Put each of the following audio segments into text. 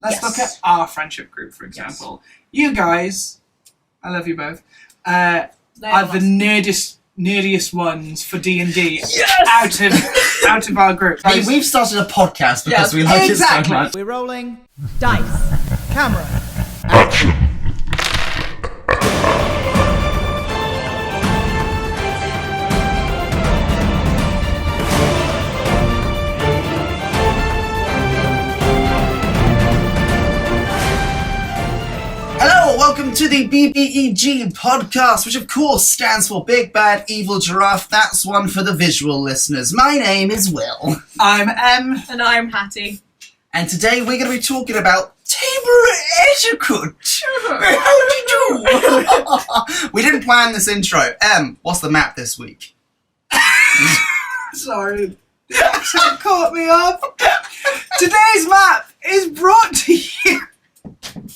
Let's look at our friendship group, for example. You guys, I love you both, are the nerdiest ones for D&D out of our group. I mean, we've started a podcast because we like it so much. We're rolling dice. Camera. Action. Hello, welcome to the BBEG Podcast, which of course stands for Big Bad Evil Giraffe. That's one for the visual listeners. My name is Will. I'm Em. And I'm Hattie. And today we're going to be talking about table etiquette. How do you do? We didn't plan this intro. Em, what's the map this week? Sorry, the accent caught me off. Today's map is brought to you.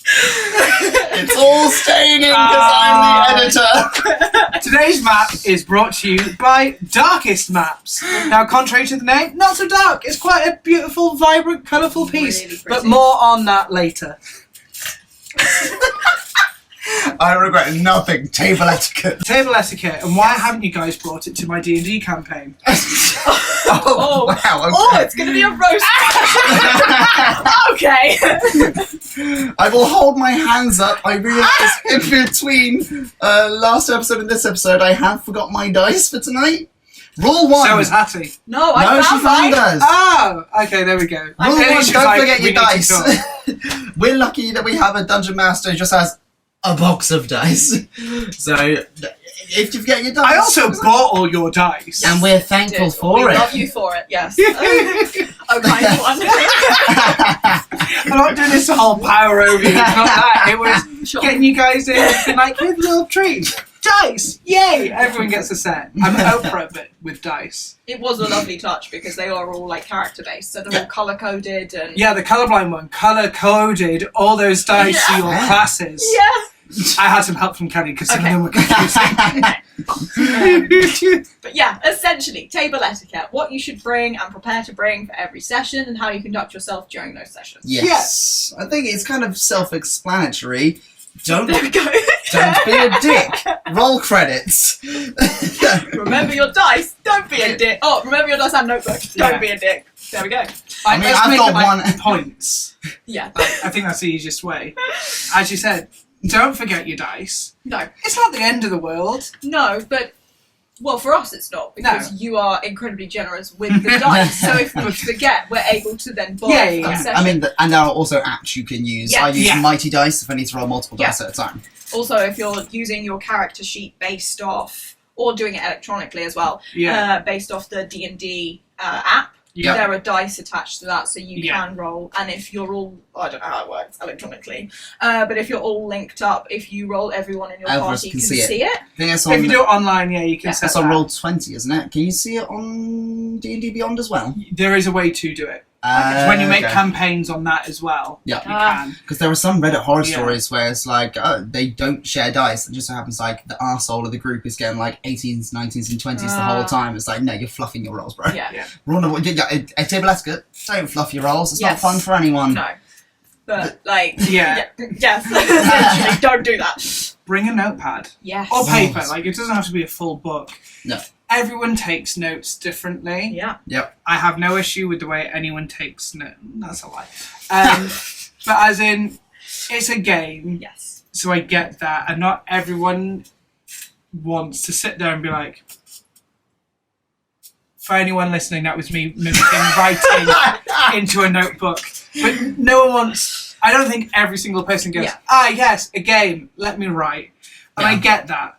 It's all staying in because I'm the editor. Today's map is brought to you by Darkest Maps. Now, contrary to the name, not so dark. It's quite a beautiful, vibrant, colourful piece. Really pretty. But more on that later. I regret nothing. Table etiquette. Table etiquette, and why haven't you guys brought it to my D&D campaign? Oh, wow, okay. Oh, it's going to be a roast. Okay. I will hold my hands up. I realised in between last episode and this episode, I have forgot my dice for tonight. Rule 1. So is Hattie. No, I she found found mine. us. Oh, okay, there we go. Rule 1, She was don't like, forget we your need to talk. dice. We're lucky that we have a dungeon master who just has a box of dice. So, if you forget your dice... I also bought all your dice. And we're thankful for we it. love you for it, yes. Oh, kind one. I'm not doing this whole power over you. It's not that. It was Sure. getting you guys in and being like, here's a little treat. Dice! Yay! Everyone gets a set. I'm Oprah, but with dice. It was a lovely touch because they are all like character based, so they're all colour coded and Yeah, the colourblind one. Colour-coded all those dice to your classes. yeah. I had some help from Kelly because some of them were confusing. But yeah, essentially, table etiquette, what you should bring and prepare to bring for every session and how you conduct yourself during those sessions. Yes. I think it's kind of self-explanatory. Don't There we go. be a dick. Roll credits. Remember your dice, don't be a dick. Oh, remember your dice and notebook, don't be a dick. There we go. I mean, Let's I've make got it like one- points. Yeah. I think that's the easiest way. As you said, don't forget your dice. No. It's not the end of the world. No, but, well, for us it's not, because you are incredibly generous with the dice. So if we forget, we're able to then borrow Yeah, for yeah. that session. I mean, and there are also apps you can use. Yeah. I use Yeah. Mighty Dice if I need to roll multiple dice at a time. Also, if you're using your character sheet based off, or doing it electronically as well, based off the D&D app, Yeah. there are dice attached to that, so you Yeah. can roll. And if you're all, I don't know how it works electronically, but if you're all linked up, if you roll, everyone in your Others party can can see see it. I think that's If on, you do it online, you can set that's on that. roll 20, isn't it? Can you see it on D&D Beyond as well? There is a way to do it. When you make campaigns on that as well, Yeah. you can. Because there are some Reddit horror Yeah. stories where it's like, they don't share dice. It just so happens like the arsehole of the group is getting like 18s, 19s, and 20s the whole time. It's like, no, you're fluffing your rolls, bro. Yeah. Yeah. Run away. A table etiquette, don't fluff your rolls. It's not Yes. fun for anyone. No. But, like, Yeah. yes, essentially, don't do that. Bring a notepad. Yes. Or paper. Yes. Like, it doesn't have to be a full book. No. Everyone takes notes differently. Yeah. Yep. I have no issue with the way anyone takes notes. That's a lie. But as in, it's a game, Yes. so I get that. And not everyone wants to sit there and be like... For anyone listening, that was me mimicking writing into a notebook. But no one wants... I don't think every single person goes, yes, a game, let me write. And I get that.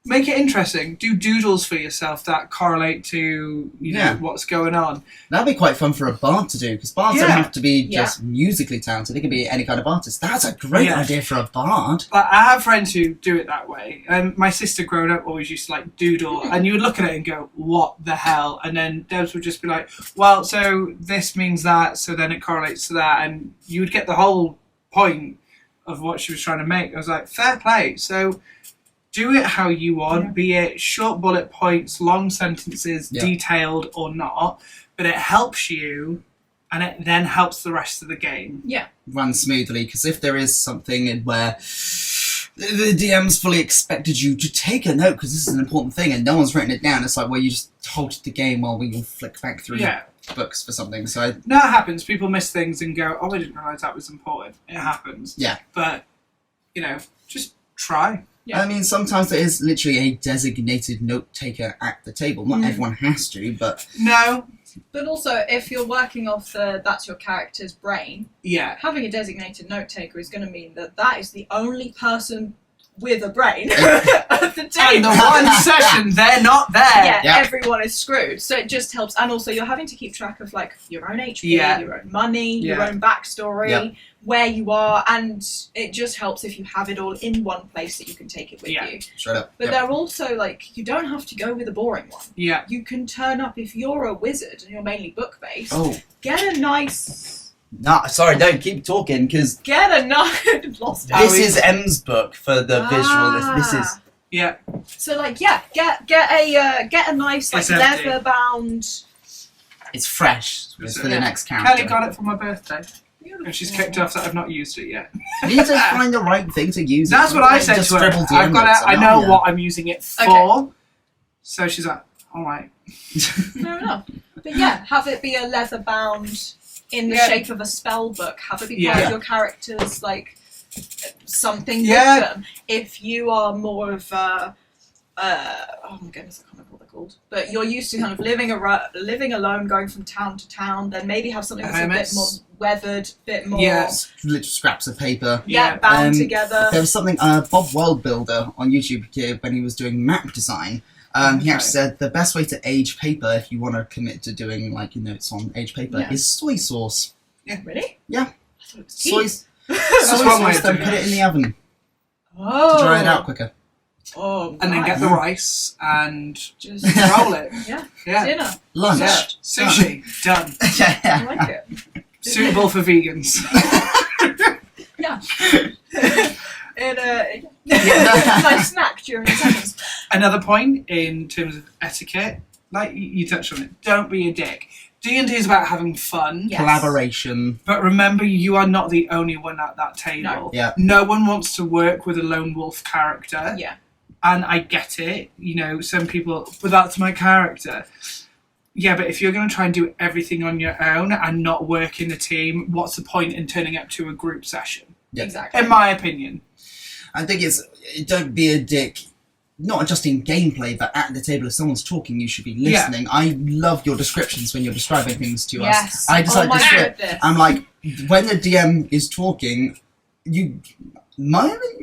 Make it interesting. Do doodles for yourself that correlate to you know what's going on. That'd be quite fun for a bard to do, because bards don't Yeah. have to be just musically talented. They can be any kind of artist. That's a great idea for a bard. Like, I have friends who do it that way. And my sister growing up always used to like doodle, and you would look at it and go, "What the hell?" And then Debs would just be like, "Well, so this means that, so then it correlates to that," and you would get the whole point of what she was trying to make. I was like, fair play. So do it how you want, be it short bullet points, long sentences, detailed or not, but it helps you and it then helps the rest of the game. Yeah. Run smoothly, because if there is something where the DM's fully expected you to take a note because this is an important thing and no one's written it down, it's like, well, you just halted the game while we all flick back through books for something. So no, it happens. People miss things and go, oh, I didn't realise that was important. It happens. Yeah. But, you know, just try. Yeah. I mean, sometimes there is literally a designated note taker at the table. Not everyone has to, but No. But also, if you're working off that's your character's brain, Yeah. having a designated note taker is going to mean that is the only person with a brain of the team. And the one session, they're not there. Yeah, everyone is screwed. So it just helps. And also, you're having to keep track of, like, your own HP, your own money, your own backstory, where you are. And it just helps if you have it all in one place that you can take it with you. Straight up. But they're also, like, you don't have to go with a boring one. Yeah. You can turn up, if you're a wizard and you're mainly book-based, get a nice... No, sorry, don't keep talking, because lost it. this is M's book for the visual. This is... Yeah. So, like, get a nice, like, leather-bound... It's fresh. It's for the next character. Kelly got it for my birthday. And she's kicked off that I've not used it yet. You need to find the right thing to use. That's what I said to her. I've got it. I know what I'm using it for. Okay. So she's like, all right. Fair enough. But yeah, have it be a leather-bound in the shape of a spell book. Have it be part of your character's, like, something with them. If you are more of a... oh my goodness, I can't remember what they're called. But you're used to kind of living alone, going from town to town, then maybe have something that's a bit more weathered, bit more... little scraps of paper. Bound together. There was something, Bob Worldbuilder on YouTube here, when he was doing map design, he actually said the best way to age paper, if you want to commit to doing, like, notes on age paper, is soy sauce. Yeah. Really? Yeah. I thought it was Soy one sauce, then put it in the oven Oh. to dry it out quicker. Oh, and then get the rice and just roll it. Yeah. Dinner. Lunch. Yeah. Sushi. Done. I like it. Suitable for vegans. Yeah. Nice snack during the sessions. Another point in terms of etiquette, like you touched on it, don't be a dick. D&D is about having fun. Yes. Collaboration. But remember, you are not the only one at that table. No. Yeah. No one wants to work with a lone wolf character. Yeah. And I get it. You know, some people, but that's my character. Yeah, but if you're going to try and do everything on your own and not work in a team, what's the point in turning up to a group session? Yeah. Exactly. In my opinion. I think it's, don't be a dick, not just in gameplay, but at the table if someone's talking, you should be listening. Yeah. I love your descriptions when you're describing things to us. I just like to script. I'm like, when the DM is talking, you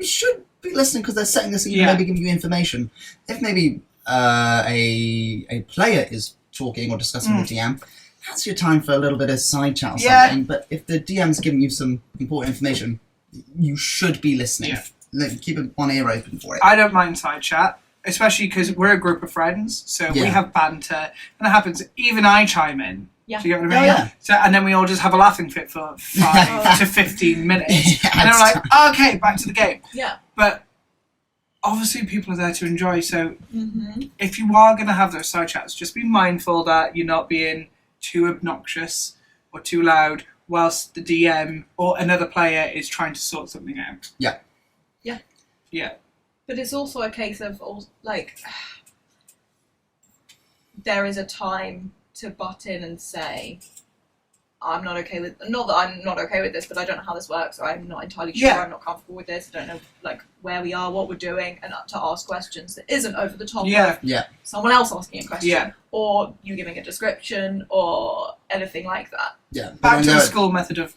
should be listening because they're setting the scene and maybe giving you information. If maybe a player is talking or discussing with the DM, that's your time for a little bit of side chat or something. But if the DM's giving you some important information, you should be listening. Yeah. Keep one ear open for it. I don't mind side chat, especially because we're a group of friends, so we have banter, and it happens. Even I chime in. Yeah. Do you get what I mean? Yeah. So, and then we all just have a laughing fit for 5 to 15 minutes, and then we're like, oh, okay, back to the game. Yeah. But obviously, people are there to enjoy. So if you are going to have those side chats, just be mindful that you're not being too obnoxious or too loud, whilst the DM or another player is trying to sort something out. Yeah. Yeah. Yeah. But it's also a case of, like, there is a time to butt in and say, I'm not okay with, not that I'm not okay with this, but I don't know how this works, or I'm not entirely sure, I'm not comfortable with this, I don't know, like, where we are, what we're doing, and to ask questions that isn't over the top of someone else asking a question, or you giving a description, or anything like that. Yeah. Back to the school method of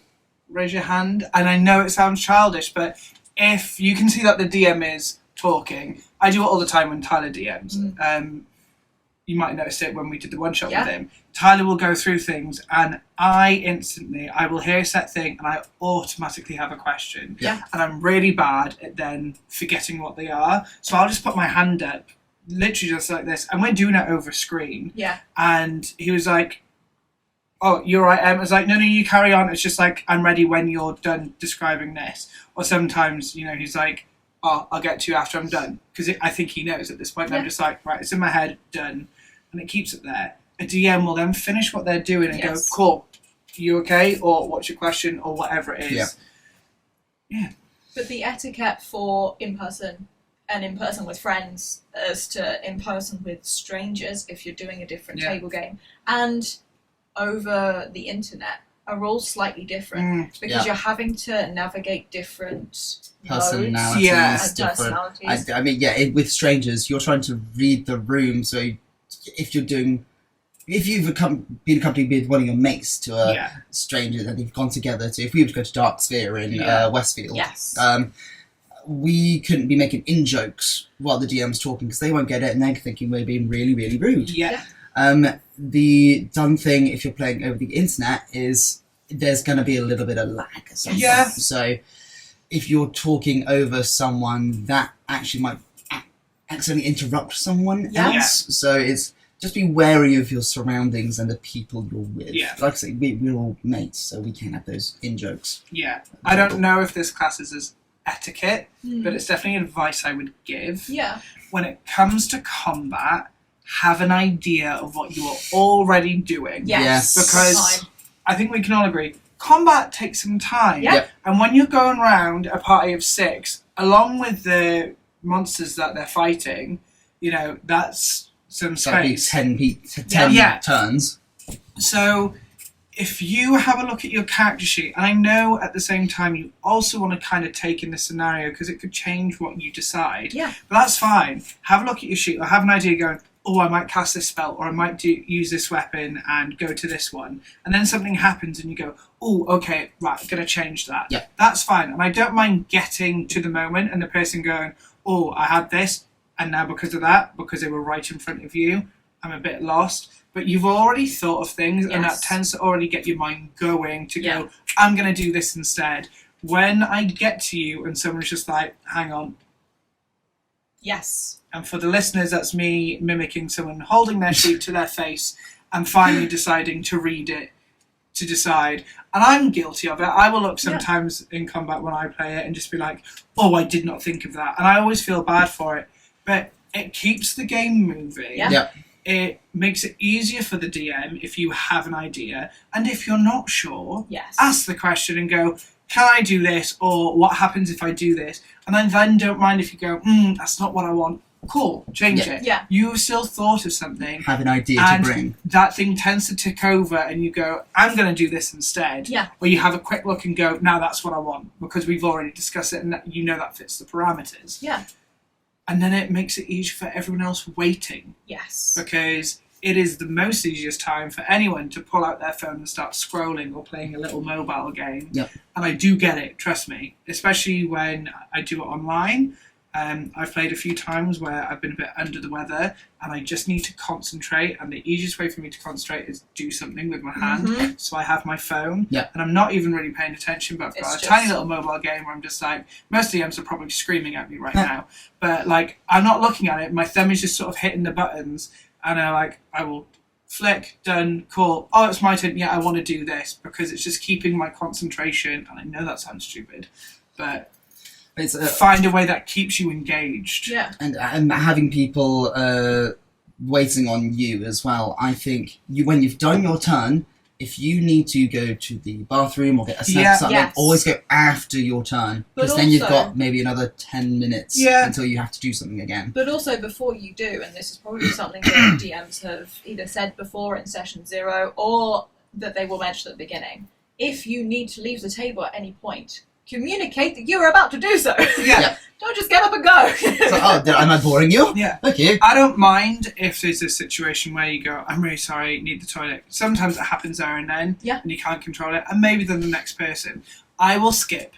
raise your hand, and I know it sounds childish, but if you can see that the DM is talking, I do it all the time when Tyler DMs. You might notice it when we did the one shot with him. Tyler will go through things, and I will hear a set thing, and I automatically have a question. Yeah. And I'm really bad at then forgetting what they are, so I'll just put my hand up, literally just like this, and we're doing it over screen. Yeah. And he was like, oh, you're right, Em. I was like, no, you carry on. It's just like, I'm ready when you're done describing this. Or sometimes, he's like, oh, I'll get to you after I'm done. Because I think he knows at this point. And I'm just like, right, it's in my head, done. And it keeps it there. A DM will then finish what they're doing and go, cool, you okay? Or what's your question? Or whatever it is. Yeah. But the etiquette for in-person and in-person with friends as to in-person with strangers, if you're doing a different table game, and over the internet are all slightly different because you're having to navigate different personalities. personalities. I mean, with strangers, you're trying to read the room. So if you've been accompanied with one of your mates to a stranger, then you've gone together to. If we were to go to Dark Sphere in Westfield, we couldn't be making in-jokes while the DM's talking because they won't get it and they're thinking we're being really, really rude. The done thing if you're playing over the internet is there's going to be a little bit of lag. So if you're talking over someone, that actually might accidentally interrupt someone else. So it's just be wary of your surroundings and the people you're with. Like I say, we're all mates, so we can't have those in-jokes. I don't know if this classes as etiquette, but it's definitely advice I would give. When it comes to combat, have an idea of what you are already doing. Because I think we can all agree, combat takes some time. And when you're going around a party of 6, along with the monsters that they're fighting, that's some space. 10 turns. So if you have a look at your character sheet, and I know at the same time you also want to kind of take in the scenario because it could change what you decide. But that's fine. Have a look at your sheet or have an idea going, oh, I might cast this spell or I might use this weapon and go to this one. And then something happens and you go, oh, okay, right, I'm going to change that. That's fine. And I don't mind getting to the moment and the person going, oh, I had this and now because of that, because they were right in front of you, I'm a bit lost. But you've already thought of things and that tends to already get your mind going to go, I'm going to do this instead. When I get to you and someone's just like, hang on. And for the listeners, that's me mimicking someone holding their sheet to their face and finally deciding to read it to decide. And I'm guilty of it. I will look sometimes in combat when I play it and just be like, oh, I did not think of that. And I always feel bad for it. But it keeps the game moving. It makes it easier for the DM if you have an idea. And if you're not sure, ask the question and go, can I do this? Or what happens if I do this? And then don't mind if you go, that's not what I want. Cool, change it. You've still thought of something. Have an idea to bring. That thing tends to tick over and you go, I'm going to do this instead. Or you have a quick look and go, now that's what I want. Because we've already discussed it and that fits the parameters. And then it makes it easier for everyone else waiting. Because it is the most easiest time for anyone to pull out their phone and start scrolling or playing a little mobile game. And I do get it, trust me. Especially when I do it online. I've played a few times where I've been a bit under the weather and I just need to concentrate, and the easiest way for me to concentrate is do something with my hand. So I have my phone and I'm not even really paying attention, but I've got a tiny little mobile game where I'm just like, most DMs are probably screaming at me right now, but like I'm not looking at it, my thumb is just sort of hitting the buttons and I will flick, done, cool, oh it's my turn, I want to do this, because it's just keeping my concentration. And I know that sounds stupid, but find a way that keeps you engaged. And having people waiting on you as well. I think when you've done your turn, if you need to go to the bathroom or get a snack or something, always go after your turn. Because then you've got maybe another 10 minutes until you have to do something again. But also before you do, and this is probably something that DMs have either said before in session 0 or that they will mention at the beginning, if you need to leave the table at any point, communicate that you're about to do so. Don't just get up and go. Am I boring you? Okay. I don't mind if there's a situation where you go, I'm really sorry, need the toilet. Sometimes it happens there and then, and you can't control it, and maybe then the next person. I will skip.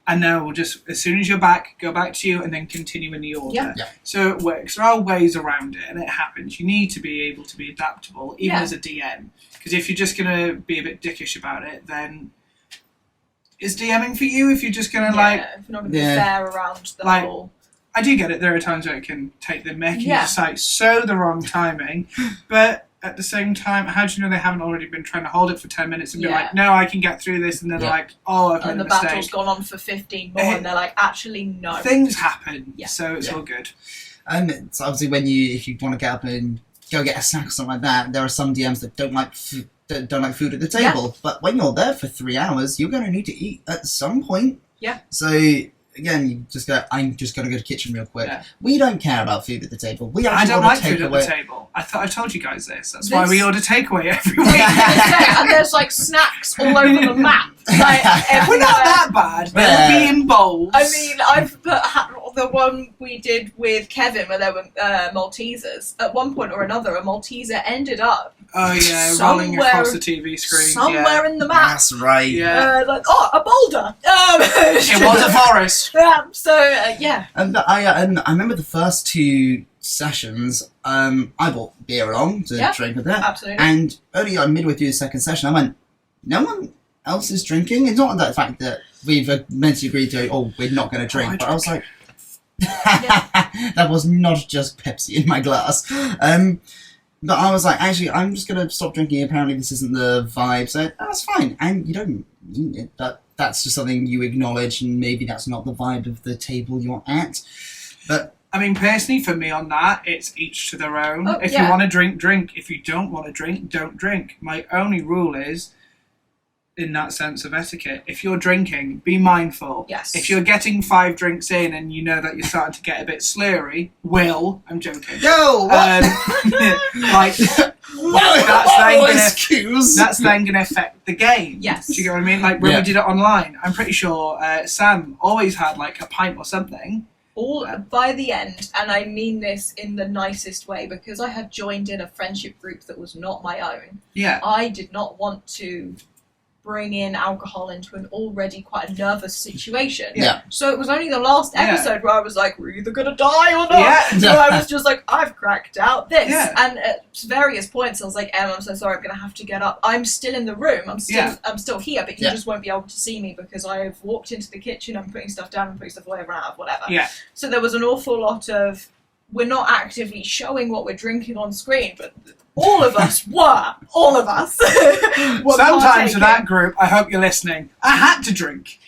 And then we'll just, as soon as you're back, go back to you and then continue in the order. So it works. There are ways around it and it happens. You need to be able to be adaptable, even as a DM. Because if you're just going to be a bit dickish about it, then is DMing for you if you're just going to if you're not going to be fair around the whole. I do get it. There are times where it can take the mick and just like so the wrong timing. But at the same time, how do you know they haven't already been trying to hold it for 10 minutes and be like, no, I can get through this, and then like, oh, I've made a mistake. And the battle's gone on for 15 more and they're like, actually, no. Things happen, so it's all good. So obviously if you want to get up and go get a snack or something like that, there are some DMs that don't like don't like food at the table. But when you're there for 3 hours, you're going to need to eat at some point. Yeah. So again, you just go. I'm just going to go to the kitchen real quick. Yeah. We don't care about food at the table. We I actually don't want like to food take at the table. I thought I told you guys this. That's This- why we order takeaway every week. And there's like snacks all over the map. Like, We're not that bad. They'll be in bowls. I mean, I've put the one we did with Kevin where there were Maltesers. At one point or another, a Malteser ended up rolling across the TV screen. somewhere in the map. That's right. Yeah. Like, a boulder. It was a forest. Yeah. So yeah. And I remember the first 2 sessions. I brought beer along to drink with it. Absolutely. And only midway through the second session, I went, no one else is drinking. It's not the fact that we've mentally agreed to, we're not going to drink. But I was like, that was not just Pepsi in my glass. But I was like, actually, I'm just going to stop drinking. Apparently, this isn't the vibe. So that's fine. And you don't mean it, but that's just something you acknowledge. And maybe that's not the vibe of the table you're at. But I mean, personally, for me on that, it's each to their own. Oh, if you want to drink, drink. If you don't want to drink, don't drink. My only rule is, in that sense of etiquette, if you're drinking, be mindful. Yes. If you're getting 5 drinks in and you know that you're starting to get a bit slurry, I'm joking. no, Like, that's then going to affect the game. Yes. Do you get what I mean? Like, when we did it online, I'm pretty sure Sam always had, like, a pint or something. All by the end, and I mean this in the nicest way, because I had joined in a friendship group that was not my own. Yeah. I did not want to bring in alcohol into an already quite a nervous situation. Yeah. So it was only the last episode where I was like, we're either going to die or not. Yeah. So I was just like, I've cracked out this. Yeah. And at various points I was like, Em, I'm so sorry, I'm going to have to get up. I'm still in the room. I'm still here, but you just won't be able to see me because I've walked into the kitchen, I'm putting stuff down and putting stuff away, I've run out of whatever. Yeah. So there was an awful lot of, we're not actively showing what we're drinking on screen, but all of us were. All of us. were Sometimes partaking. with that group, I hope you're listening, I had to drink.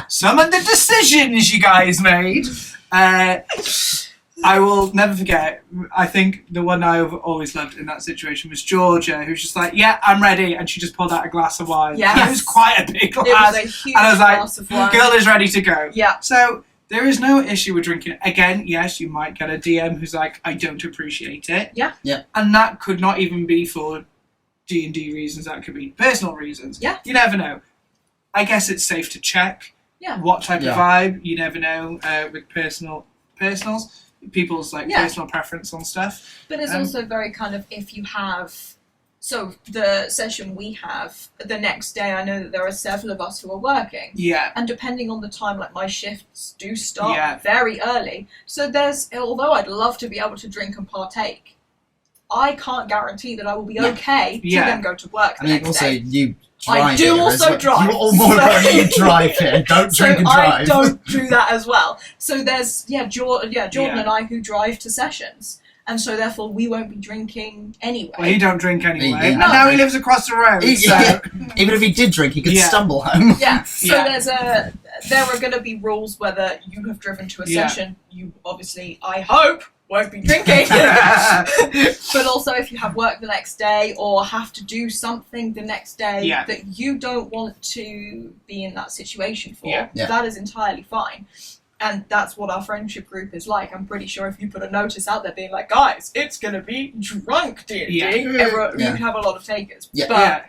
Some of the decisions you guys made. I will never forget, I think the one I've always loved in that situation was Georgia, who's just like, yeah, I'm ready. And she just pulled out a glass of wine. Yes. It was quite a big glass. It was a huge and I was glass of wine. like, girl is ready to go. Yeah. So there is no issue with drinking. Again, yes, you might get a DM who's like, I don't appreciate it. Yeah. Yeah. And that could not even be for D&D reasons. That could be personal reasons. Yeah. You never know. I guess it's safe to check what type of vibe. You never know with personals, people's personal preference on stuff. But it's also very kind of, if you have, so the session we have, the next day I know that there are several of us who are working. Yeah. And depending on the time, like my shifts do start very early. So although I'd love to be able to drink and partake, I can't guarantee that I will be okay to then go to work the next day. You drive. I do also drive. You're more importantly, you drive here. Don't drink and drive. I don't do that as well. So there's Jordan and I who drive to sessions, and so therefore we won't be drinking anyway. Well, he don't drink anyway, and No. now he lives across the road. So. Even if he did drink, he could stumble home. Yeah. So there are going to be rules whether you have driven to a session. You obviously, I hope, won't be drinking. But also if you have work the next day or have to do something the next day that you don't want to be in that situation for, that is entirely fine. And that's what our friendship group is like. I'm pretty sure if you put a notice out there being like, guys, it's going to be drunk D&D, you could have a lot of takers. Yeah. But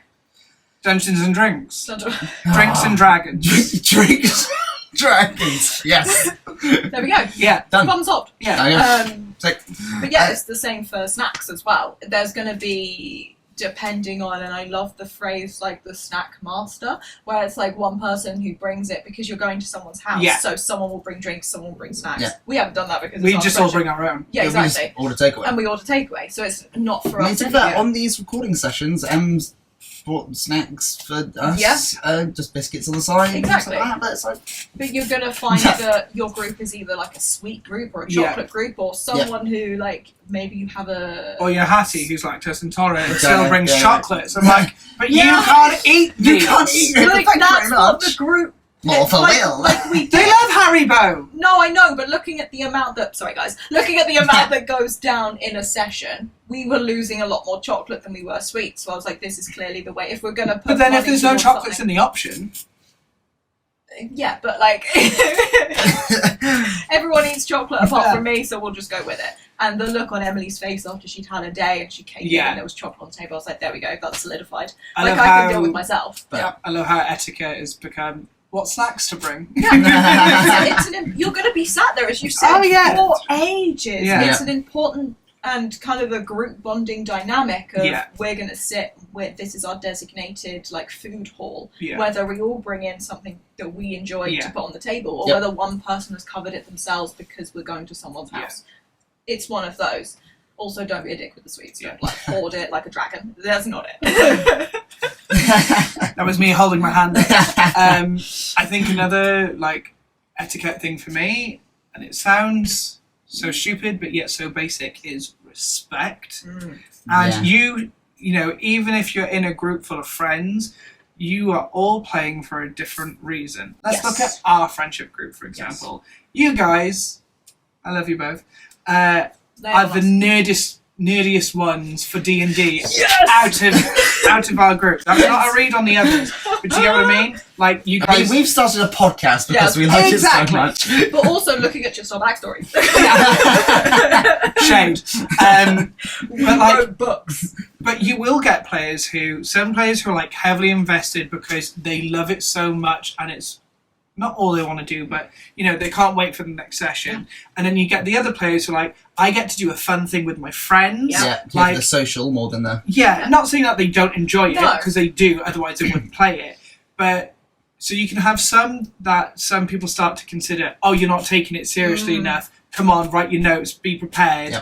Dungeons and Drinks. Drinks and Dragons. Drinks. Dragons. Yes. There we go. Yeah. Done. Problem solved. Yeah. But yeah, it's the same for snacks as well. There's going to be, depending on, and I love the phrase like the snack master, where it's like one person who brings it because you're going to someone's house. Yeah. So someone will bring drinks, someone will bring snacks. Yeah. We haven't done that because we it's just our all friendship. bring our own. Yeah, exactly. We just order takeaway. And we order takeaway, so it's not for us. To that, on these recording sessions, Em's bought snacks for us. Yeah. Just biscuits on the side. Exactly. Like that, but it's like... But you're going to find that your group is either like a sweet group or a chocolate group or someone who, like, maybe you have a... Or your Hattie, who's lactose intolerant, and Okay, still brings yeah. chocolates. I'm like, but you can't eat these. You can't eat Like, that's what the group More for Will. Like we They love Haribo. No, I know, but looking at the amount that that goes down in a session, we were losing a lot more chocolate than we were sweet. So I was like, this is clearly the way. If we're gonna put. But then, if there's no towards chocolates something- in the option, yeah, but like everyone eats chocolate apart from me, so we'll just go with it. And the look on Emily's face after she'd had a day and she came in and there was chocolate on the table, I was like, there we go, that's solidified. I can deal with myself. But I love how etiquette has become what snacks to bring. you're going to be sat there, as you said, for ages. Yeah. It's an important and kind of a group bonding dynamic of we're going to sit with, this is our designated like food hall, whether we all bring in something that we enjoy to put on the table, or whether one person has covered it themselves because we're going to someone's house. It's one of those. Also, don't be a dick with the sweets. Don't like hoard it like a dragon. That's not it. That was me holding my hand. I think another like etiquette thing for me, and it sounds so stupid but yet so basic, is respect. And you know, even if you're in a group full of friends, you are all playing for a different reason. Let's look at our friendship group, for example. You guys, I love you both, are the nerdiest ones for D&D out of our group. That's not a read on the others, but do you get what I mean? Like, you guys... I mean, we've started a podcast because we like it so much. But also looking at just our backstory. Shade. But like books. But you will get some players who are like heavily invested because they love it so much, and it's not all they want to do, but you know, they can't wait for the next session. And then you get the other players who are like, I get to do a fun thing with my friends. Like the social more than the... not saying that they don't enjoy it, because they do, otherwise they wouldn't play it. But so you can have some people start to consider, oh, you're not taking it seriously enough. Come on, write your notes, be prepared.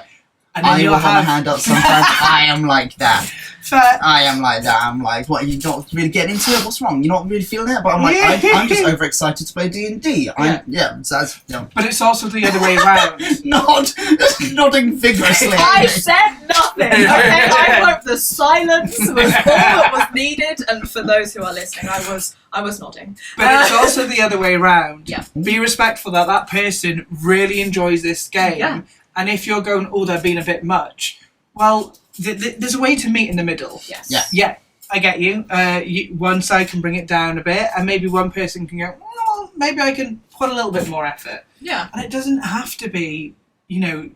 And then I will have my hand up sometimes. I am like that. Fair. I am like that. I'm like, what, you're not really getting into it? What's wrong? You're not really feeling it? But I'm like, I'm just overexcited to play D&D. So that's, But it's also the other way around. Nodding vigorously. I said nothing. Okay, I hope the silence was all that was needed. And for those who are listening, I was nodding. But it's also the other way around. Be respectful that person really enjoys this game. And if you're going, oh, they're being a bit much, well, there's a way to meet in the middle. Yeah, I get you. One side can bring it down a bit, and maybe one person can go, well, maybe I can put a little bit more effort. And it doesn't have to be, the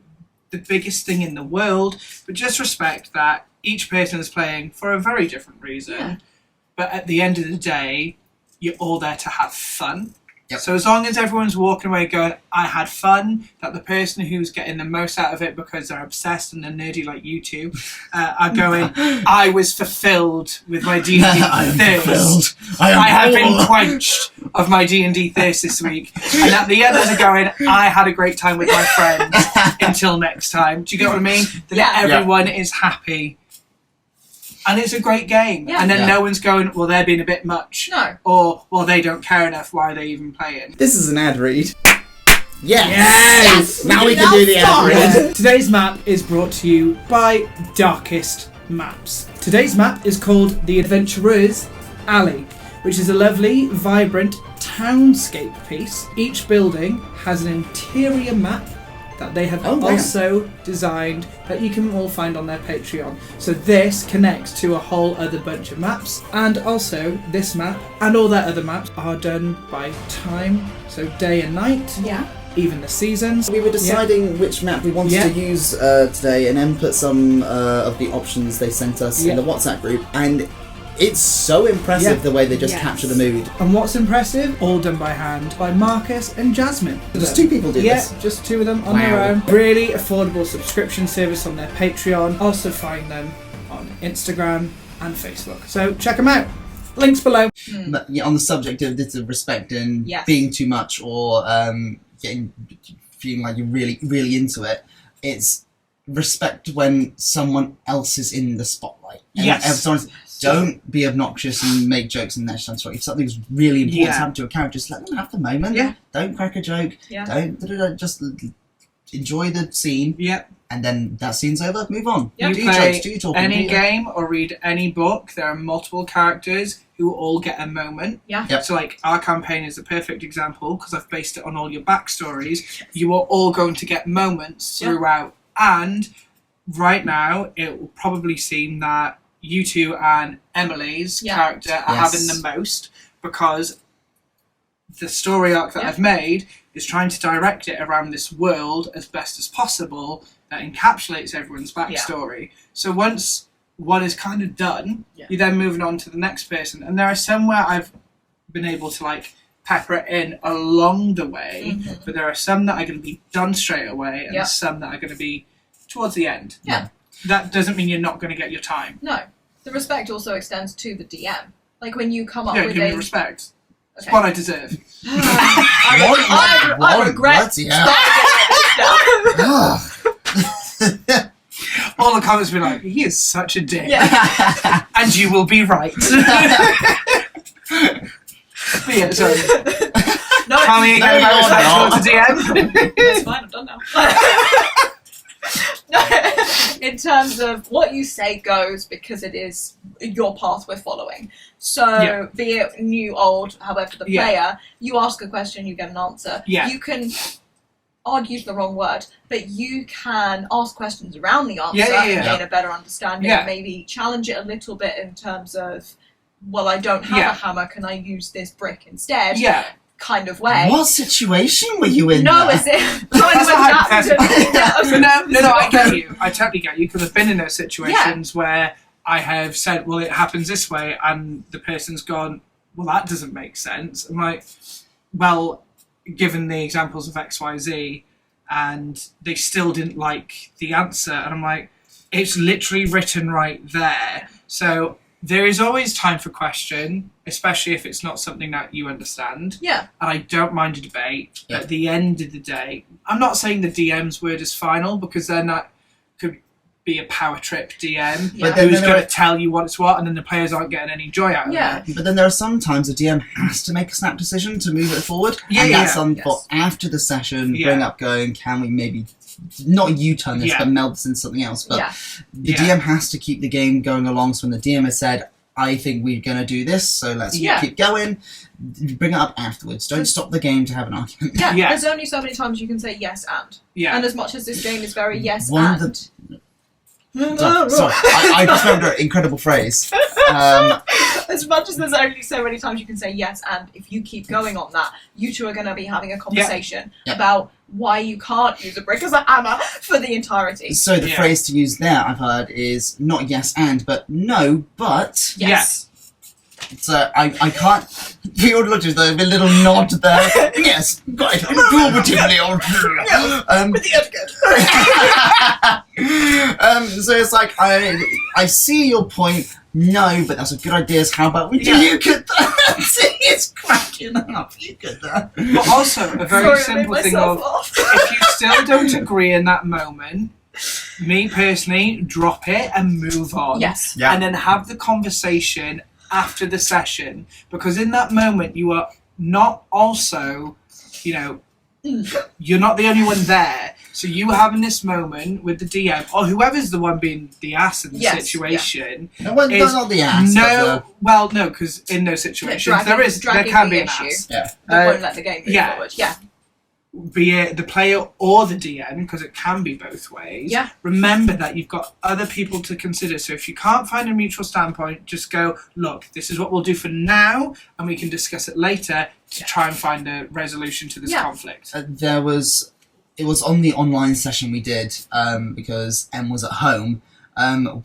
biggest thing in the world, but just respect that each person is playing for a very different reason. But at the end of the day, you're all there to have fun. So as long as everyone's walking away going, I had fun, that the person who's getting the most out of it because they're obsessed and they're nerdy like you two are going, I was fulfilled with my D&D thirst. I have been quenched of my D&D thirst this week. And that the others are going, I had a great time with my friends. Until next time. Do you get what I mean? That everyone is happy. And it's a great game. And then no one's going, well, they're being a bit much. No. Or, well, they don't care enough. Why are they even playing? This is an ad read. Yes! Now we can do the ad read. Today's map is brought to you by Darkest Maps. Today's map is called The Adventurer's Alley, which is a lovely, vibrant townscape piece. Each building has an interior map that they have also designed that you can all find on their Patreon. So this connects to a whole other bunch of maps, and also this map and all their other maps are done by time, so day and night. Even the seasons. We were deciding which map we wanted to use today, and then put some of the options they sent us in the WhatsApp group, and it's so impressive the way they just capture the mood. And what's impressive? All done by hand by Marcus and Jasmine. Just two people do this? Yeah, just two of them on their own. Really affordable subscription service on their Patreon. Also find them on Instagram and Facebook. So check them out. Links below. But on the subject of this of respect and being too much or feeling like you're really, really into it, it's respect when someone else is in the spotlight. And don't be obnoxious and make jokes and that's if something's really important to happen to a character, just let them have the moment. Don't crack a joke. Don't just enjoy the scene. And then that scene's over, move on. You play any game or read any book, there are multiple characters. who all get a moment. Yeah. Yep. So like our campaign is a perfect example because I've based it on all your backstories. You are all going to get moments throughout, and right now it will probably seem that you two and Emily's character are having the most, because the story arc that I've made is trying to direct it around this world as best as possible that encapsulates everyone's backstory. So once one is kind of done, you're then moving on to the next person. And there are some where I've been able to like pepper it in along the way, but there are some that are going to be done straight away and some that are going to be towards the end. Yeah. That doesn't mean you're not going to get your time. No. The respect also extends to the DM. Like when you come up with with give me a... respect. It's what I deserve. I regret all the comments will be like, he is such a dick. And you will be right. But yeah, sorry. Tell me again about respect towards the DM. It's fine, I'm done now. In terms of what you say goes, because it is your path we're following. So be it new, old, however the player, you ask a question, you get an answer. You can, I'd use the wrong word, but you can ask questions around the answer and gain a better understanding, maybe challenge it a little bit in terms of, well, I don't have a hammer, can I use this brick instead? Kind of way. What situation were you in? No, is it? No, I get you. I totally get you, because I've been in those situations where I have said, well, it happens this way, and the person's gone, well, that doesn't make sense. I'm like, well, given the examples of XYZ, and they still didn't like the answer, and I'm like, it's literally written right there. So there is always time for question, especially if it's not something that you understand. Yeah. And I don't mind a debate. But at the end of the day, I'm not saying the DM's word is final, because then that could be a power trip DM who's going to tell you what it's what, and then the players aren't getting any joy out of it. But then there are some times the DM has to make a snap decision to move it forward. And that's for after the session, bring up going, can we maybe... not U-turn this, but meld this into something else. But the DM has to keep the game going along. So when the DM has said, I think we're going to do this, so let's keep going, bring it up afterwards. Don't stop the game to have an argument. There's only so many times you can say yes and. And as much as this game is very yes and. Sorry, I just remembered an incredible phrase. As much as there's only so many times you can say yes and, if you keep going on that, you two are going to be having a conversation about why you can't use a brick as a hammer for the entirety. So the phrase to use there, I've heard, is not yes and, but no, but... Yes. So I can't... We all looked at the little nod there. Yes, right, informatively. With the etiquette. So it's like, I see your point. No, but that's a good idea. How about we do you get that? It's cracking up. You get that. But also, a very simple thing of, if you still don't agree in that moment, me personally, drop it and move on. Yes. And then have the conversation after the session, because in that moment you are not also, you're not the only one there. So you having this moment with the DM, or whoever's the one being the ass in the situation. No, not the ass. No, no, because in those situations there can be an ass. That won't let the game move forward. Be it the player or the DM, because it can be both ways. Remember that you've got other people to consider. So if you can't find a mutual standpoint, just go, look, this is what we'll do for now, and we can discuss it later to try and find a resolution to this conflict. It was on the online session we did, because Em was at home.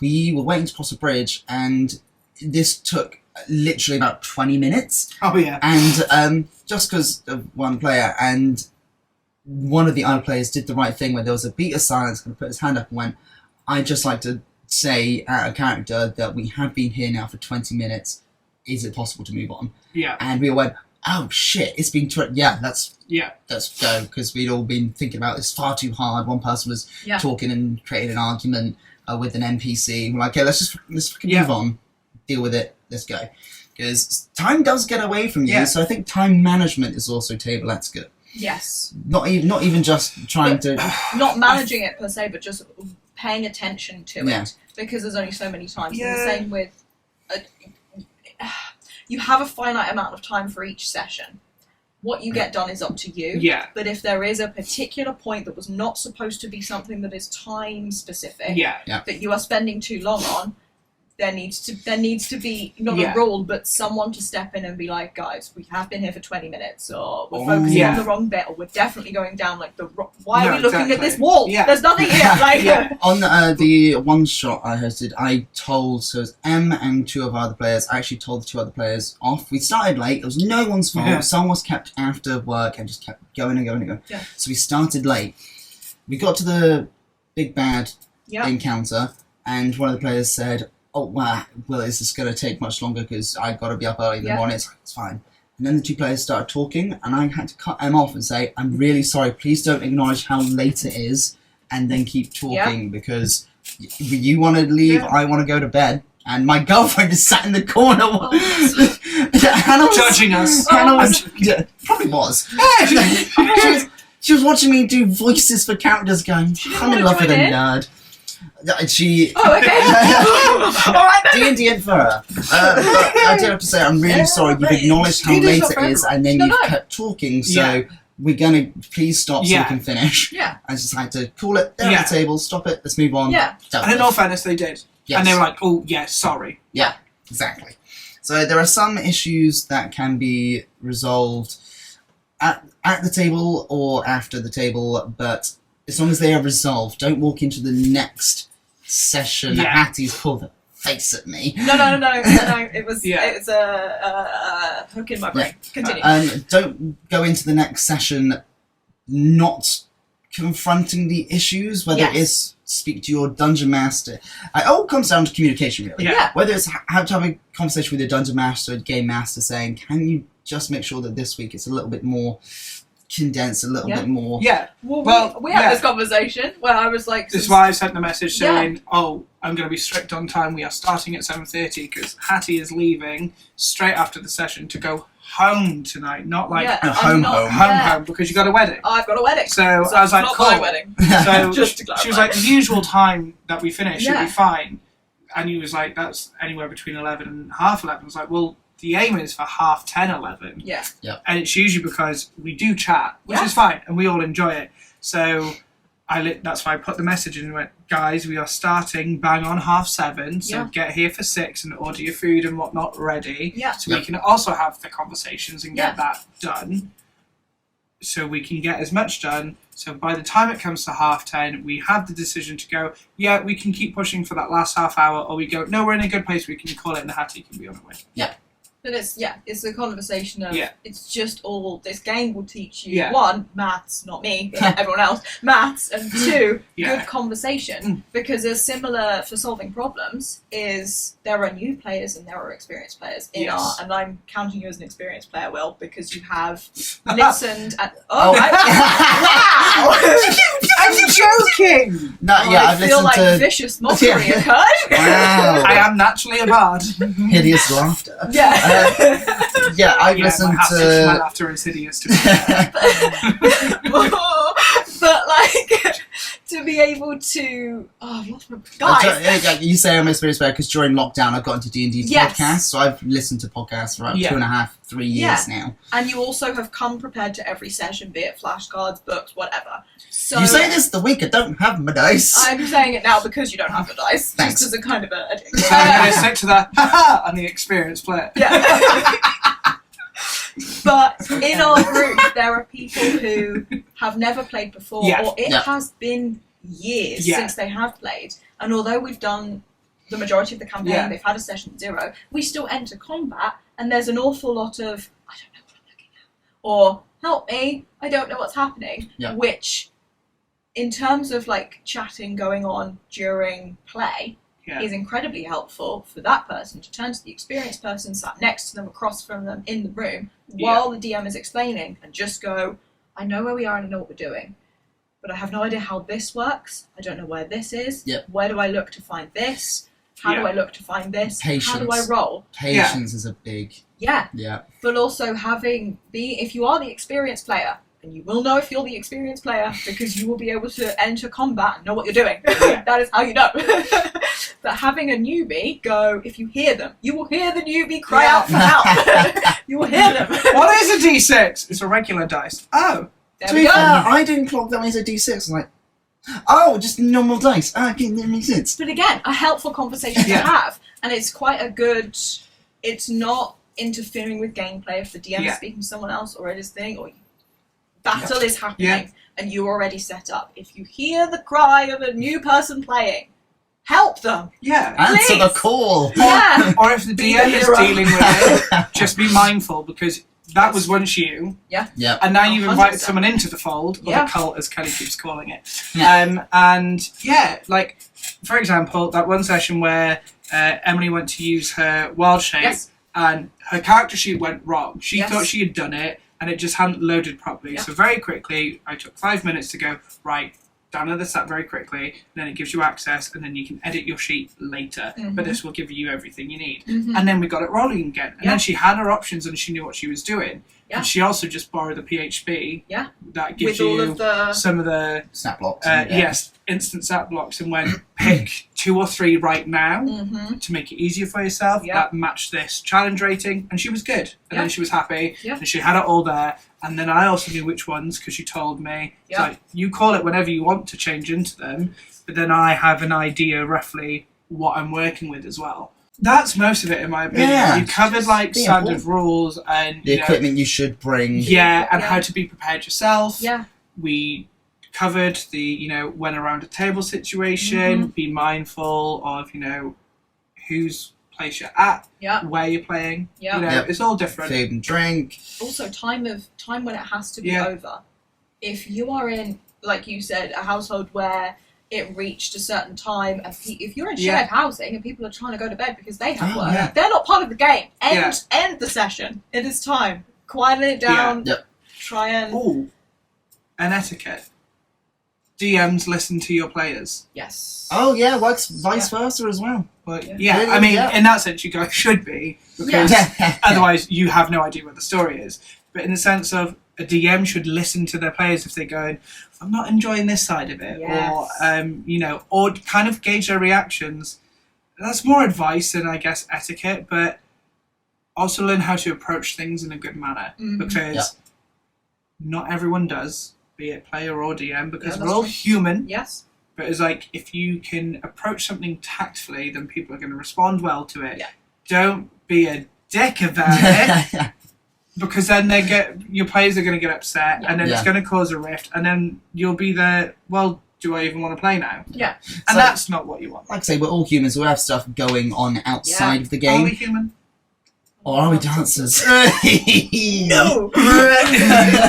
We were waiting to cross a bridge, and this took literally about 20 minutes. Oh, yeah. And just because of one player, and one of the other players did the right thing where there was a beat of silence, kind of put his hand up and went, I'd just like to say out of character that we have been here now for 20 minutes. Is it possible to move on? And we all went, oh shit, it's been let's go, because we'd all been thinking about this far too hard. One person was talking and creating an argument with an NPC. We're like, okay, let's move on, deal with it, let's go, because time does get away from you. So I think time management is also table etiquette. Yes. Not even just trying to... Not managing it per se, but just paying attention to it. Because there's only so many times. And the same with... you have a finite amount of time for each session. What you get done is up to you. Yeah. But if there is a particular point that was not supposed to be something that is time specific, that you are spending too long on, there needs to be not a rule, but someone to step in and be like, guys, we have been here for 20 minutes, or we're focusing on the wrong bit, or we're definitely going down like why are we looking at this wall? Yeah. There's nothing here. Like on the one shot I hosted, I told so it was M and 2 of our other players. I actually told the 2 other players off. We started late. It was no one's fault. Yeah. Someone was kept after work and just kept going and going and going. Yeah. So we started late. We got to the big bad encounter, and one of the players said, oh, wow, well, is this going to take much longer because I've got to be up early in the morning? It's fine. And then the 2 players started talking, and I had to cut them off and say, I'm really sorry, please don't acknowledge how late it is, and then keep talking, because you want to leave, I want to go to bed, and my girlfriend is sat in the corner. Hannah was judging us. Hannah was, probably was. She was watching me do voices for characters going, I'm in love with a nerd. She. Oh, okay. All right. D&D and for her. But I do have to say, I'm really sorry. You've acknowledged how late it is, and then you've kept talking. So we're gonna please stop so we can finish. Yeah. I just had to call it there at the table. Stop it. Let's move on. Yeah. And in all fairness, they did. Yes. And they were like, "Oh, yeah, sorry." Yeah. Exactly. So there are some issues that can be resolved at the table or after the table, but as long as they are resolved, don't walk into the next session. Hattie's pulled a face at me. No. It was a hook in my brain. Continue. Don't go into the next session not confronting the issues, whether it is speak to your dungeon master. It all comes down to communication, really. Yeah. Whether it's have to have a conversation with your dungeon master, game master, saying, can you just make sure that this week it's a little bit more condensed, a little bit more. Yeah. Well, we had this conversation where I was like, this is why I sent the message saying, oh, I'm going to be strict on time. We are starting at 7:30 because Hattie is leaving straight after the session to go home tonight, not like home, because you got a wedding. I've got a wedding. So I was like, not cool. my wedding. So Just to she was like, the usual time that we finish should be fine. And he was like, that's anywhere between 11 and half 11. I was like, well, the aim is for 10:30, 11. Yeah. And it's usually because we do chat, which is fine, and we all enjoy it. So that's why I put the message in and went, guys, we are starting bang on 7:30, so get here for 6 and order your food and whatnot ready. Yeah. So we can also have the conversations and get that done. So we can get as much done. So by the time it comes to 10:30, we have the decision to go, we can keep pushing for that last half hour, or we go, no, we're in a good place, we can call it and the Hattie can be on her way. Yeah. But it's a conversation of, it's just all, this game will teach you, 1, maths, not me, but everyone else, maths, and 2, good conversation, because as similar for solving problems is there are new players and there are experienced players in our, and I'm counting you as an experienced player, Will, because you have listened and, wow! I'm joking! No, I feel like vicious mockery occurred. Wow. I am naturally a bard. Hideous laughter. Yeah. I've listened to... My laughter is hideous to me. But like, to be able to... Oh, I've lost my... Guys! You say I'm an experienced player because during lockdown I've got into D&D podcasts, so I've listened to podcasts for 2.5, 3 years now. And you also have come prepared to every session, be it flashcards, books, whatever. So you say this the week I don't have my dice. I'm saying it now because you don't have the dice. Thanks. Just as a kind of a so I'm going to stick to the ha-ha on the experienced player. Yeah. But in our group, there are people who have never played before, or it has been years since they have played. And although we've done the majority of the campaign, they've had a session 0, we still enter combat, and there's an awful lot of, I don't know what I'm looking at, or help me, I don't know what's happening, which, in terms of like chatting going on during play, is incredibly helpful for that person to turn to the experienced person sat next to them, across from them in the room, while the DM is explaining, and just go, I know where we are and I know what we're doing, but I have no idea how this works. I don't know where this is. Where do I look to find this? How do I look to find this? Patience. How do I roll? Patience is a big... But also if you are the experienced player and you will know if you're the experienced player because you will be able to enter combat and know what you're doing. That is how you know. But having a newbie go, if you hear them, you will hear the newbie cry out for help. You will hear them. What is a D6? It's a regular dice. Oh. There we go. I didn't clock that when it's a D6. I'm like, oh, just normal dice. Okay, that makes sense. But again, a helpful conversation to have. And it's quite a good... It's not interfering with gameplay if the DM is speaking to someone else or it is thing, or battle is happening and you're already set up. If you hear the cry of a new person playing, help them. Yeah. Answer the call. Or if the DM is dealing with it, just be mindful because that was once you. Yeah. And now you've invited someone into the fold, or the cult as Kelly keeps calling it. And like, for example, that one session where Emily went to use her wild shape and her character sheet went wrong. She thought she had done it and it just hadn't loaded properly. So very quickly, I took 5 minutes to go, right, download this app very quickly, and then it gives you access, and then you can edit your sheet later. But this will give you everything you need. And then we got it rolling again. And then she had her options and she knew what she was doing. And she also just borrowed the PHP that gives with you all of the... some of the snap blocks. yes, instant snap blocks, and went pick 2 or 3 right now to make it easier for yourself that match this challenge rating, and she was good. And then she was happy, and she had it all there. And then I also knew which ones because she told me. It's like, you call it whenever you want to change into them, but then I have an idea roughly what I'm working with as well. That's most of it, in my opinion. Yeah. You covered like standard rules and the equipment you should bring. and how to be prepared yourself. Yeah. We covered the when around a table situation, be mindful of whose place you're at, where you're playing. It's all different. Food and drink. Also, time when it has to be over. If you are in, like you said, a household where it reached a certain time, and if you're in shared housing and people are trying to go to bed because they have work, they're not part of the game. End the session. It is time. Quieten it down. Try and... Ooh, an etiquette. DMs listen to your players. Yes. Oh yeah, works vice versa as well. But I mean, in that sense, you guys should be, because otherwise you have no idea what the story is. But in the sense of a DM should listen to their players if they're going, I'm not enjoying this side of it, or kind of gauge their reactions. That's more advice than, I guess, etiquette, but also learn how to approach things in a good manner, because not everyone does, be it player or DM, because we're all human. Yes. But it's like, if you can approach something tactfully, then people are going to respond well to it. Don't be a dick about it. Because then your players are going to get upset, and then it's going to cause a rift, and then you'll be there, well, do I even want to play now? Yeah. And that's not what you want. Like I say, we're all humans, we have stuff going on outside of the game. Are we human? Or are we dancers? No!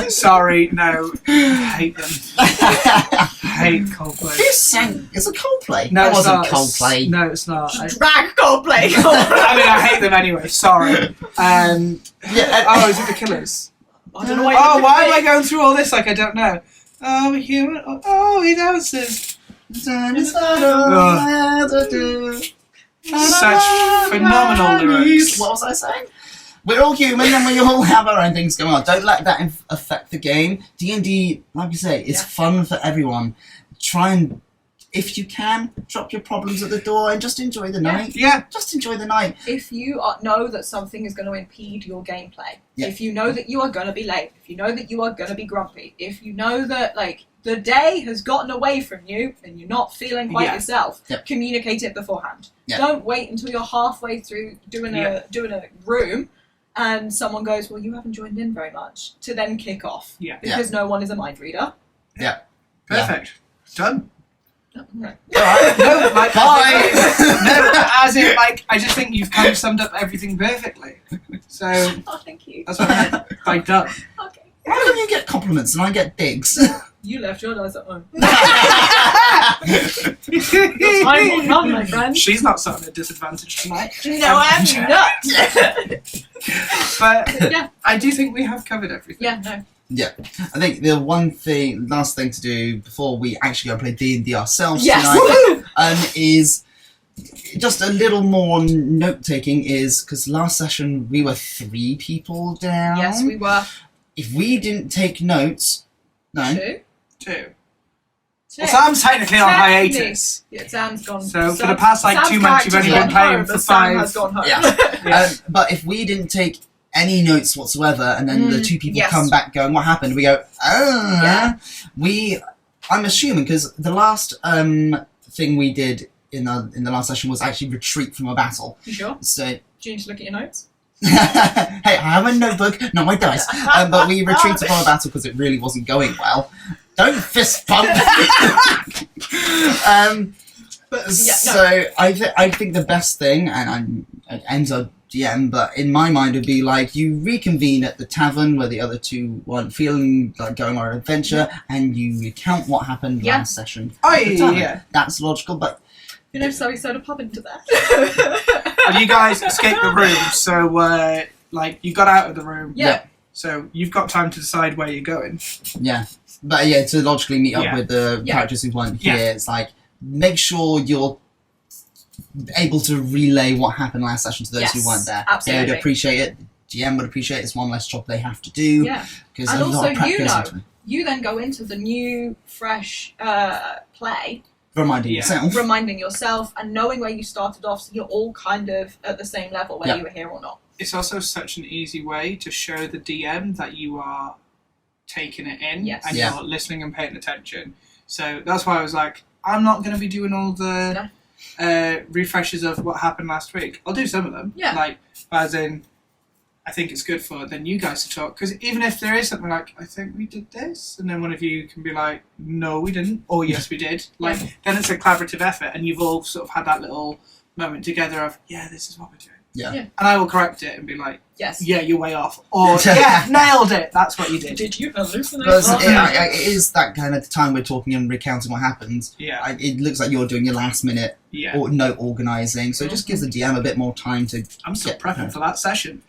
Sorry, no. I hate them. I hate Coldplay. Who sang? It's a Coldplay. No, it wasn't Coldplay. No, it's not. Drag Coldplay! I mean, I hate them anyway, sorry. Is it the Killers? I don't know why am I going through all this like I don't know? Oh, we're human. Oh, he dances. Such phenomenal lyrics. What was I saying? We're all human and we all have our own things going on. Don't let that affect the game. D&D, like you say, it's fun for everyone. Try and, if you can, drop your problems at the door and just enjoy the night. Yeah. Just enjoy the night. If you know that something is going to impede your gameplay, if you know that you are going to be late, if you know that you are going to be grumpy, if you know that, like, the day has gotten away from you and you're not feeling quite yourself, communicate it beforehand. Don't wait until you're halfway through doing a room and someone goes, well, you haven't joined in very much, to then kick off. Because no one is a mind reader. Perfect. Done. Right. Alright. No, like, bye! I just think you've kind of summed up everything perfectly. So, thank you. That's what I meant by done. Okay. Why don't you get compliments and I get digs? You left your dice at home. Your time will come, my friend. She's not sat at a disadvantage tonight. No, I'm not. But I do think we have covered everything. Yeah, no. Yeah, I think the last thing to do before we actually go and play D&D ourselves tonight, is just a little more note-taking, is because last session we were 3 people down. Yes, we were. if we didn't take notes, no. 2. Well, Sam's technically on hiatus. Yeah, Sam's gone. So for the past 2 months, you've only been playing for 5. Sam has gone home. Yeah. But if we didn't take any notes whatsoever, and then the 2 people come back going, what happened? We go, I'm assuming, because the last thing we did in the last session was actually retreat from a battle. You sure? So, do you need to look at your notes? Hey, I have a notebook, not my dice. But we retreated from a battle because it really wasn't going well. Don't fist pump! So I think the best thing, and Enzo DM, but in my mind would be like, you reconvene at the tavern where the other 2 weren't feeling like going on an adventure, and you recount what happened last session. Oh yeah, that's logical, but so sort of pub into that. And you guys escaped the room, so you got out of the room. Yeah. So you've got time to decide where you're going. Yeah, but to logically meet up with the characters who weren't here, it's like, make sure you're able to relay what happened last session to those who weren't there. Absolutely. They would appreciate it. GM would appreciate it. It's one less job they have to do. Yeah. Because and a lot of prep goes into it. You then go into the new, fresh play. Reminding yourself and knowing where you started off, so you're all kind of at the same level, whether you were here or not. It's also such an easy way to show the DM that you are taking it in and you're listening and paying attention. So that's why I was like, I'm not going to be doing all the refreshes of what happened last week. I'll do some of them. Yeah. As in, I think it's good for then you guys to talk. Because even if there is something like, I think we did this, and then one of you can be like, no, we didn't, or yes, we did. Then it's a collaborative effort, and you've all sort of had that little moment together of, this is what we're doing. Yeah. And I will correct it and be like, yes, you're way off. Or, nailed it. That's what you did. Did you hallucinate? Because it is that kind of time we're talking and recounting what happened. Yeah. It looks like you're doing your last minute note organising, so it just gives the DM a bit more time to... I'm still prepping for that session.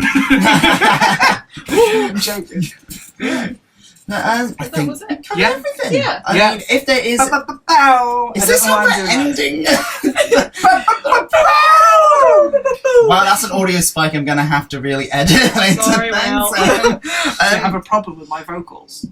I'm joking. I think that was it. Covered everything. Yeah. I mean, if there is... Is this how we're ending? Wow, that's an audio spike I'm going to have to really edit later. Sorry, I have a problem with my vocals.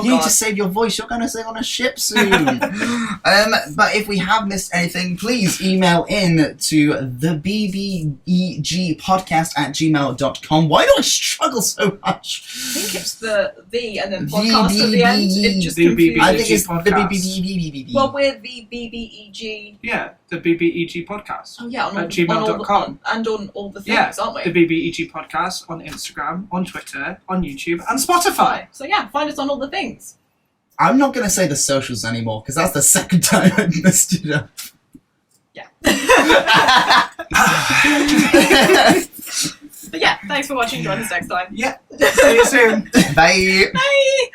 You need to save your voice. You're going to sing on a ship soon. But if we have missed anything, please email in to the BBEG Podcast at gmail.com. Why do I struggle so much? I think it's the and then podcast at the end. It just confuses. I think it's podcast. the BBEG. Well, we're the BBEG. Yeah, the BBEG Podcast. Oh yeah, at gmail.com. And on all the things, aren't we? The BBEG Podcast on Instagram, on Twitter, on YouTube, and Spotify. So find us on all the things. I'm not going to say the socials anymore, because that's the second time I messed it up. Yeah. But thanks for watching. Join us next time. Yeah. See you soon. Bye. Bye.